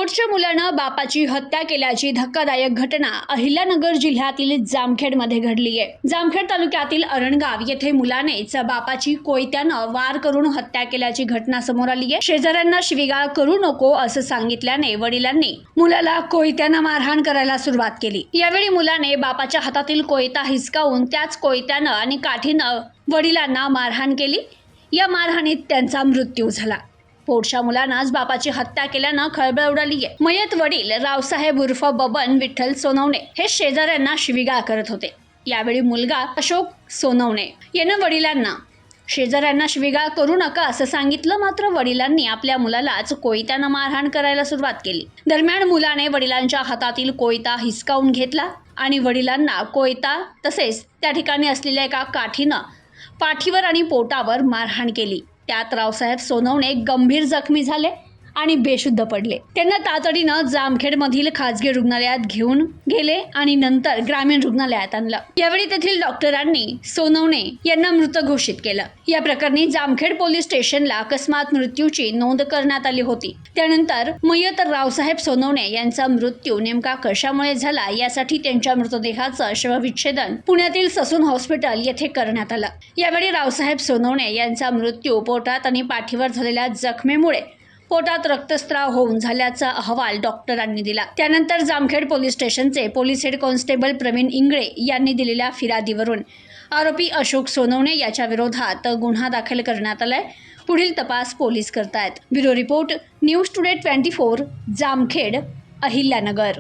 पोटच्या मुलानं बापाची हत्या केल्याची धक्कादायक घटना अहिल्यानगर जिल्ह्यातील जामखेडमध्ये घडली आहे। जामखेड तालुक्यातील अरणगाव येथे मुलानेच बापाची कोयत्यानं वार करून हत्या केल्याची घटना समोर आली आहे। शेजाऱ्यांना शिवीगाळ करू नको असं सांगितल्याने वडिलांनी मुलाला कोयत्यानं मारहाण करायला सुरुवात केली। यावेळी मुलाने बापाच्या हातातील कोयता हिसकावून त्याच कोयत्यानं आणि काठीनं वडिलांना मारहाण केली। या मारहाणीत त्यांचा मृत्यू झाला। पोटच्या मुलानंच बापाची हत्या केल्यानं खळबळ उडाली आहे। मयत वडील रावसाहेब उर्फ बबन विठ्ठल सोनवणे हे शेजाऱ्यांना शिवीगाळ करत होते। यावेळी मुलगा अशोक सोनवणे यानं वडिलांना शेजाऱ्यांना शिवीगाळ करू नका असं सांगितलं, मात्र वडिलांनी आपल्या मुलालाच कोयत्यानं मारहाण करायला सुरुवात केली। दरम्यान मुलाने वडिलांच्या हातातील कोयता हिसकावून घेतला आणि वडिलांना कोयता तसेच त्या ठिकाणी असलेल्या एका काठीनं पाठीवर आणि पोटावर मारहाण केली। त्यात रावसाहेब सोनवणे गंभीर जखमी झाले आणि बेशुद्ध पडले। त्यांना तातडीनं जामखेडमधील खासगी रुग्णालयात घेऊन गेले आणि नंतर ग्रामीण रुग्णालयात आणलं। यावेळी तेथील डॉक्टरांनी सोनवणे यांना मृत घोषित केलं। या प्रकरणी जामखेड पोलीस स्टेशनला अकस्मात मृत्यूची नोंद करण्यात आली होती। त्यानंतर मयत रावसाहेब सोनवणे यांचा मृत्यू नेमका कशामुळे झाला यासाठी त्यांच्या मृतदेहाचं शवविच्छेदन पुण्यातील ससून हॉस्पिटल येथे करण्यात आलं। यावेळी रावसाहेब सोनवणे यांचा मृत्यू पोटात आणि पाठीवर झालेल्या जखमेमुळे पोटात रक्तस्राव होऊन झाल्याचा अहवाल डॉक्टरांनी दिला। त्यानंतर जामखेड पोलीस स्टेशनचे police head constable Praveen Ingale यांनी दिलेल्या फिर्यादीवरून आरोपी अशोक सोनवणे याच्या विरोधात गुन्हा दाखल करण्यात आलाय। पुढील तपास पोलीस करतायत। Bureau report news today 24 Jamkhed Ahilyanagar.